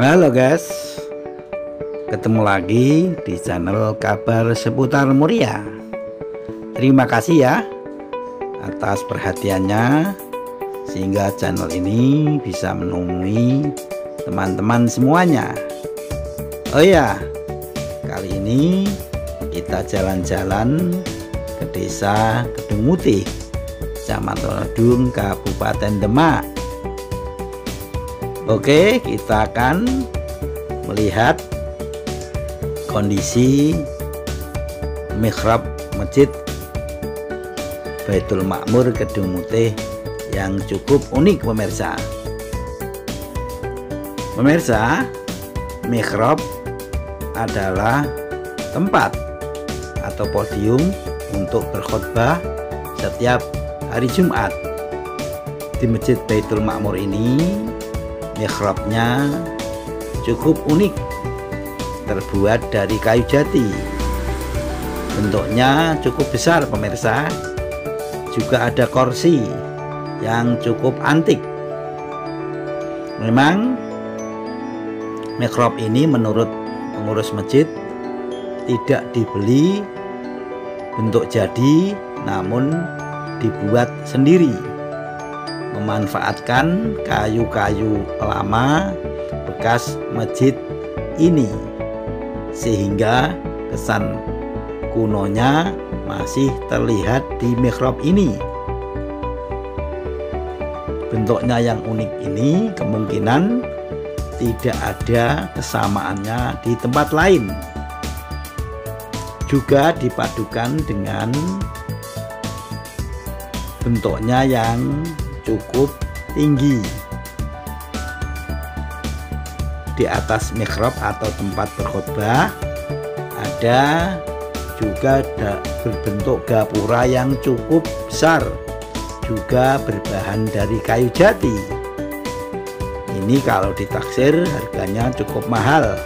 Halo guys, ketemu lagi di channel kabar seputar Muria. Terima kasih ya atas perhatiannya, sehingga channel ini bisa menemui teman-teman semuanya. Oh ya, kali ini kita jalan-jalan ke desa Kedung Mutih, Kecamatan Kedung, Kabupaten Demak. Oke, kita akan melihat kondisi mihrab Masjid Baitul Makmur Kedung Mutih yang cukup unik pemirsa. Pemirsa, mihrab adalah tempat atau podium untuk berkhutbah setiap hari Jumat. Di Masjid Baitul Makmur ini mihrabnya cukup unik, terbuat dari kayu jati. Bentuknya cukup besar pemirsa. Juga ada kursi yang cukup antik. Memang mihrab ini menurut pengurus masjid tidak dibeli bentuk jadi, namun dibuat sendiri, memanfaatkan kayu-kayu lama bekas masjid ini, sehingga kesan kunonya masih terlihat di mihrab ini. Bentuknya yang unik ini kemungkinan tidak ada kesamaannya di tempat lain. Juga dipadukan dengan bentuknya yang cukup tinggi. Di atas mihrab atau tempat berkhutbah ada juga berbentuk gapura yang cukup besar, juga berbahan dari kayu jati. Ini kalau ditaksir harganya cukup mahal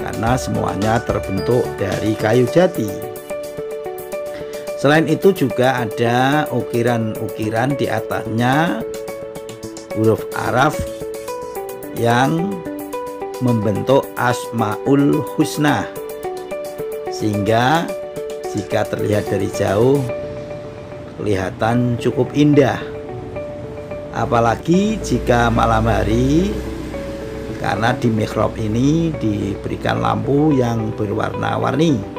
karena semuanya terbentuk dari kayu jati. Selain itu juga ada ukiran-ukiran di atasnya huruf Arab yang membentuk Asmaul Husna, sehingga jika terlihat dari jauh kelihatan cukup indah. Apalagi jika malam hari, karena di mihrab ini diberikan lampu yang berwarna-warni.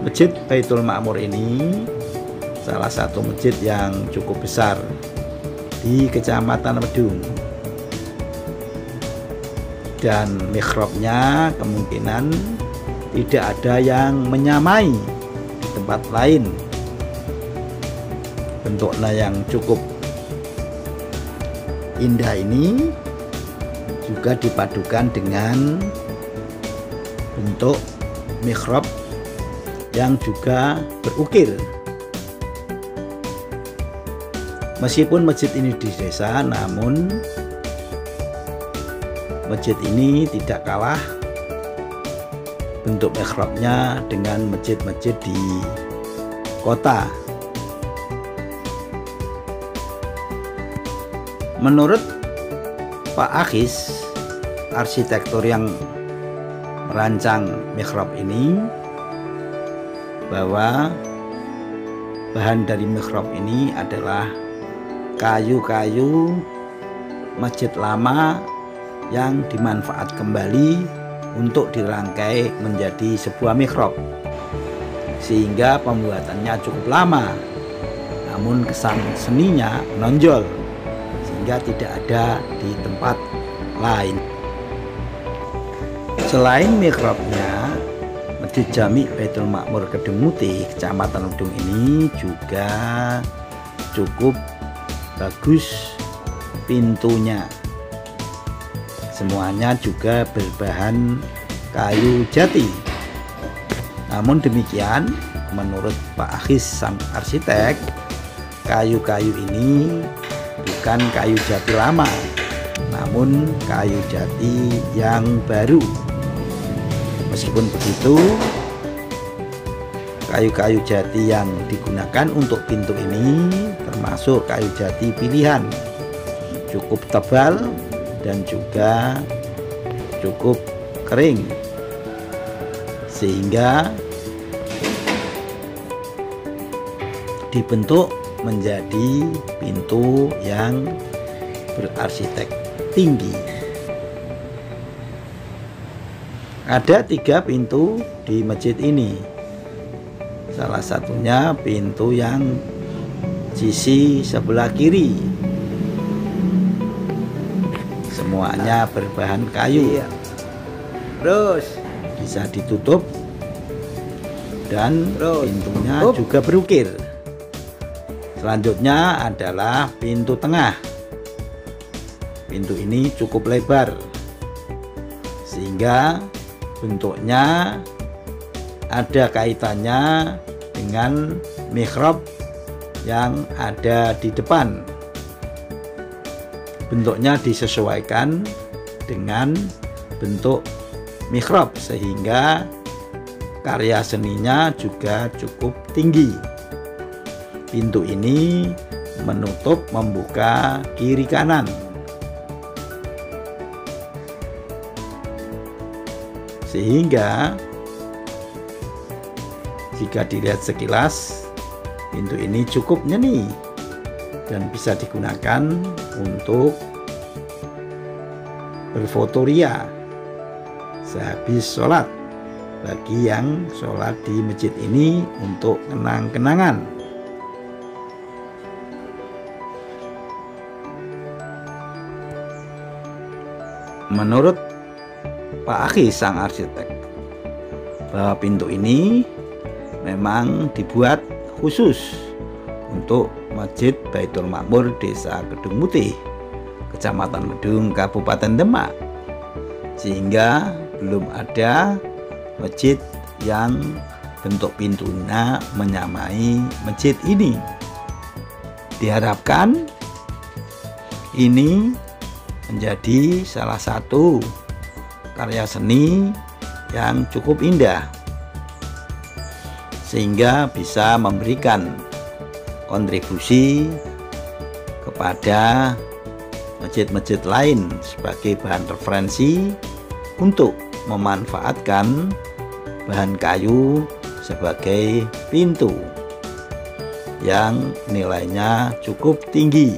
Masjid Baitul Makmur ini salah satu masjid yang cukup besar di Kecamatan Kedung, dan mihrabnya kemungkinan tidak ada yang menyamai di tempat lain. Bentuknya yang cukup indah ini juga dipadukan dengan bentuk mihrab yang juga berukir. Meskipun masjid ini di desa, namun masjid ini tidak kalah bentuk mihrabnya dengan masjid-masjid di kota. Menurut Pak Akhis, arsitektur yang merancang mihrab ini, bahwa bahan dari mihrab ini adalah kayu-kayu masjid lama yang dimanfaat kembali untuk dirangkai menjadi sebuah mihrab, sehingga pembuatannya cukup lama, namun kesan seninya menonjol sehingga tidak ada di tempat lain. Selain mihrabnya, Masjid Jami Baitul Makmur Kedung Mutih Kecamatan Kedung ini juga cukup bagus pintunya. Semuanya juga berbahan kayu jati. Namun demikian, menurut Pak Akhis sang arsitek, kayu-kayu ini bukan kayu jati lama, namun kayu jati yang baru. Meskipun begitu, kayu-kayu jati yang digunakan untuk pintu ini termasuk kayu jati pilihan cukup tebal dan juga cukup kering, sehingga dibentuk menjadi pintu yang berarsitek tinggi. Ada 3 pintu di masjid ini. Salah satunya pintu yang sisi sebelah kiri. Semuanya berbahan kayu. Terus bisa ditutup dan pintunya juga berukir. Selanjutnya adalah pintu tengah. Pintu ini cukup lebar sehingga bentuknya ada kaitannya dengan mihrab yang ada di depan. Bentuknya disesuaikan dengan bentuk mihrab sehingga karya seninya juga cukup tinggi. Pintu ini menutup membuka kiri kanan. Sehingga jika dilihat sekilas, pintu ini cukup nyeni dan bisa digunakan untuk berfotoria sehabis sholat, bagi yang sholat di masjid ini untuk kenang-kenangan. Menurut Pak Akhi sang arsitek, bahwa pintu ini memang dibuat khusus untuk Masjid Baitul Makmur Desa Kedung Mutih, Kecamatan Medung, Kabupaten Demak, sehingga belum ada masjid yang bentuk pintunya menyamai masjid ini. Diharapkan ini menjadi salah satu karya seni yang cukup indah, sehingga bisa memberikan kontribusi kepada masjid-masjid lain sebagai bahan referensi untuk memanfaatkan bahan kayu sebagai pintu yang nilainya cukup tinggi,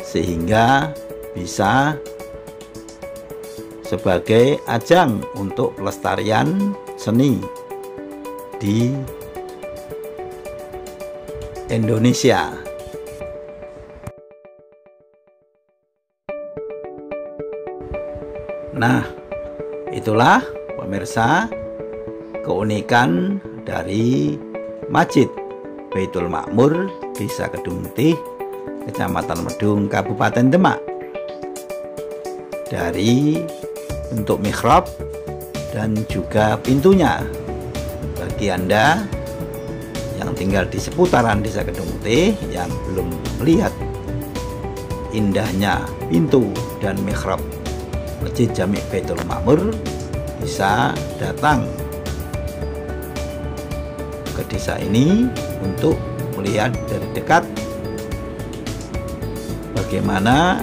sehingga bisa sebagai ajang untuk pelestarian seni di Indonesia. Nah, itulah pemirsa keunikan dari Masjid Baitul Makmur Desa Kedung Mutih, Kecamatan Medung, Kabupaten Demak. Dari bentuk mihrab dan juga pintunya, bagi Anda yang tinggal di seputaran Desa Kedung Mutih yang belum melihat indahnya pintu dan mihrab Masjid Jami' Baitul Makmur, bisa datang ke desa ini untuk melihat dari dekat bagaimana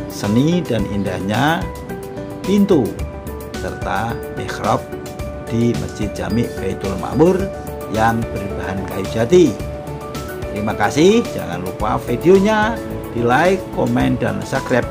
seni dan indahnya pintu serta mihrab di Masjid Jami' Baitul Makmur yang berbahan kayu jati. Terima kasih, jangan lupa videonya di like, komen, dan subscribe